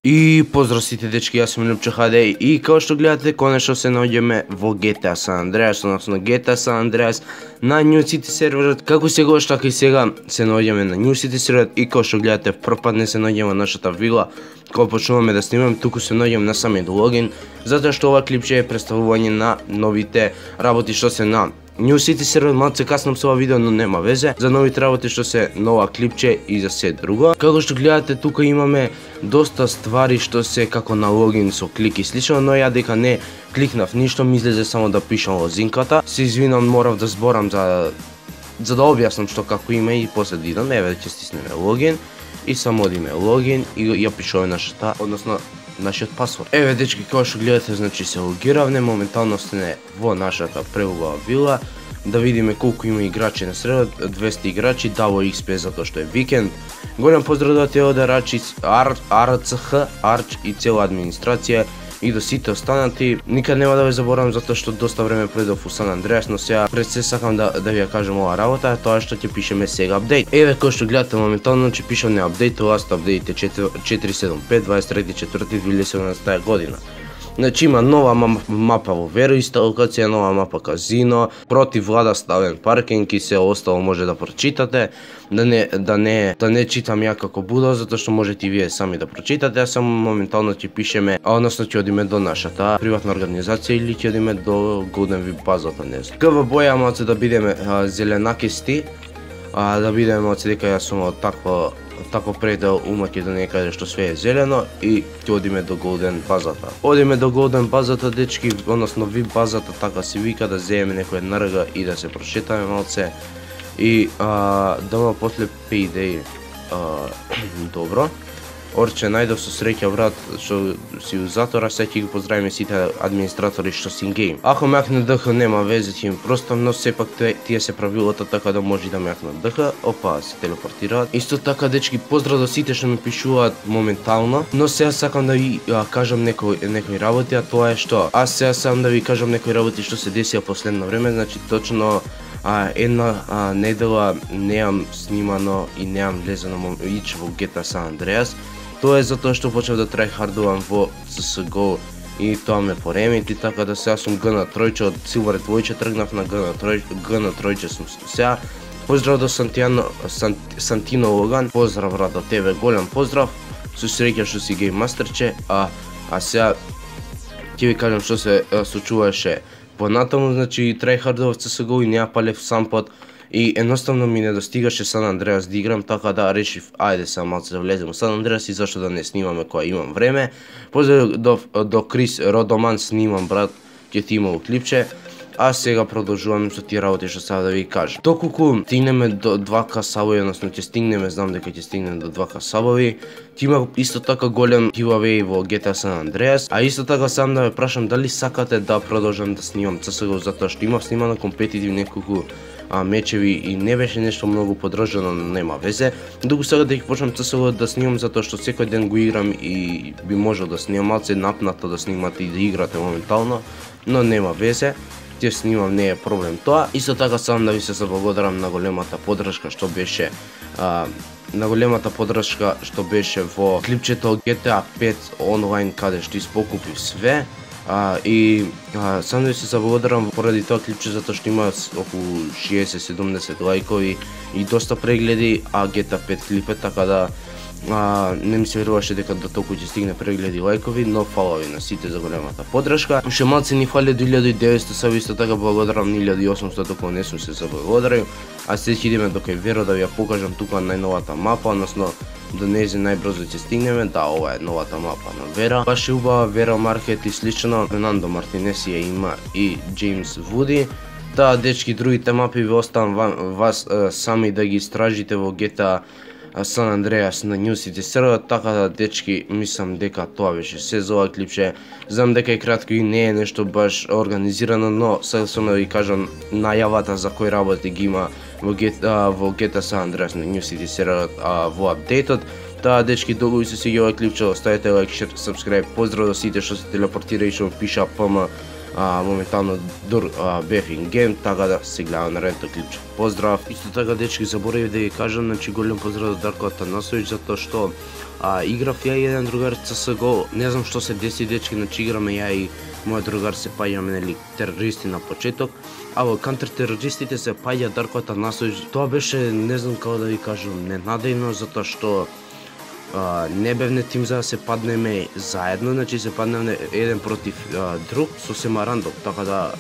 И поздрав сите дечки, јас сум Лјупчо HD и како што гледате, конечно се наоѓаме во GTA San Andreas, односно GTA San Andreas на New City серверот. Како сегаш, така и сега се наоѓаме на New City серверот и како што гледате, прв пат не се наоѓаме во нашата вила, кога почнуваме да снимаме, туку се наоѓаме на самиот логин, затоа што ова клипче е представување на новите работи што се на New City сервер. Малце каснам со ова видео, но нема везе. За новите работи што се нова клипче и за се друго. Како што гледате, тука имаме доста ствари што се како на логин со клик и слично, но ја дека не кликнав ништо, ми излезе само да пишам лозинката. Се извинам, морав да зборам за да објаснам што како има и после да идам. Еве ќе стиснеме логин и само одиме логин и ја пишуваме нашата, односно нашиот пасворд. Еве дечки, како што гледате, значи се логиравме, моментално сте во нашата преубава вила. Да видиме колку има играчи на средот, 200 играчи, даво XP затоа што е викенд. Голем поздрав до Теодор АРЦХ, Арч и цела администрација и до сите останати. Никад нема да ве заборавам затоа што доста време предов у Сан Андреас, но сега пред се сакам да ви ја кажам ова работа, тоа што ќе пишеме сега апдейт. Еве кој што гледате моментално ќе пишам на апдейт, ласт апдейт е 475 23.4.2017 година. Значи има нова мапа во Веро, иста локација, нова мапа казино, против влада ставен паркинг и се остало може да прочитате. Да не читам ја како будал, затоа што можете и вие сами да прочитате, а само моментално ќе пишеме, односно ќе одиме до нашата приватна организација или ќе одиме до Golden VIP базата, не знам. КВ боја малце да бидеме зеленакисти, да бидеме малце дека јас сум од такво предел у Македонија каде што све е зелено и ќе одиме до Golden базата. Одиме до Golden базата, дечки, односно VIP базата, така се вика, да земеме некој НРГ и да се прошетаме малце и да после payday. Добро. Орче, најдов со среќа брат што си у затвора, сега ќе ги поздравиме сите администратори што си ингейм. Ако меакне ДХ нема везе, ќе им простам, но сепак тие се правилата така да може да меакнат ДХ. Опа, се телепортираат. Исто така дечки, поздрав до сите што ми пишуваат моментално, но сега сакам да ви кажам некои работи, а тоа е што сега сакам да ви кажам некои работи што се десија последно време, значи точно една недела неам снимано и неам влезено ич во GTA San Andreas. Тоа е затоа што почнав да трајхардувам во CSGO и тоа ме поремети, така да сега сум Г на тројче, од Silver 2 тргнав на Г на тројче сум сега. Поздрав до Сантино Логан, поздрав брат до тебе, голем поздрав, со среќа што си гейм мастерче, а сега ќе ви кажам што се случуваше понатаму. Значи трајхардував CSGO и не ја палев сам пат и едноставно ми не достигаше Сан Андреас да играм, така да решив ајде сега малце да влезем во Сан Андреас и зашто да не снимаме кога имам време. Поздрав до Крис Родоман, снимам брат, ќе ти имало клипче. А сега продолжуваме со тие работи што сега да ви кажам. Доколку стигнеме до 2К сабови, односно ќе стигнеме, знам дека ќе стигнеме до 2К сабови, ќе има исто така голем giveaway во GTA San Andreas, а исто така сам да ве прашам дали сакате да продолжам да снимам CSGO, затоа што имав снимано компетитив неколку мечеви и не беше нешто многу подржано, но нема везе. Доколку сега да ќе почнам CSGO да снимам, затоа што секој ден го играм и би можел да снимам, малце напнато да снимате и да играте моментално, но нема везе. Ќе снимам, не е проблем тоа. Исто така сам да ви се заблагодарам на големата поддршка што беше во клипчето GTA 5 онлайн, каде што испокупив све. И сам да ви се заблагодарам поради тоа клипче, затоа што има околу 60-70 лајкови и доста прегледи, а GTA 5 клипе, така да не ми се веруваше дека до толку ќе стигне прегледи и лајкови, но фала ви на сите за големата поддршка. Уште малце ни фали до 1900 саби, исто така благодарам 1800 кога не сум се заблагодарил. А сега ќе идеме до кај Веро да ви ја покажам тука најновата мапа, односно до нејзе најбрзо ќе стигнеме. Да, ова е новата мапа на Вера. Баш е убава Вера Маркет и слично. Фернандо Мартинеси ја има и Джеймс Вуди. Да, дечки, другите мапи ви оставам вас сами да ги истражите во GTA San Andreas на New City серверот, така да дечки, мислам дека тоа беше се за ова клипче. Знам дека е кратко и не е нешто баш организирано, но сега сум да ви кажам најавата за кои работи ги има во GTA San Andreas на New City серверот во апдейтот. Таа дечки, долго ви се свиѓа ова клипче, оставете лайк, шер, сабскрајб, поздрав до сите што се телепортира и што пиша ПМ моментално бев in game, така да се гледа наредното клипче. Поздрав! Исто така, дечки, заборавив да ги кажам, значи голем поздрав до Дарко Атанасович, затоа што играв ја и еден другар CSGO, не знам што се деси, дечки, значи играме ја и мојот другар, се паѓаме, нели, терористи на почеток, а во контртерористите се паѓа Дарко Атанасович. Тоа беше, не знам како да ви кажам, ненадејно, затоа што не бевне тим за да се паднеме заедно, значи се паднеме еден против друг, сосема рандом, така да,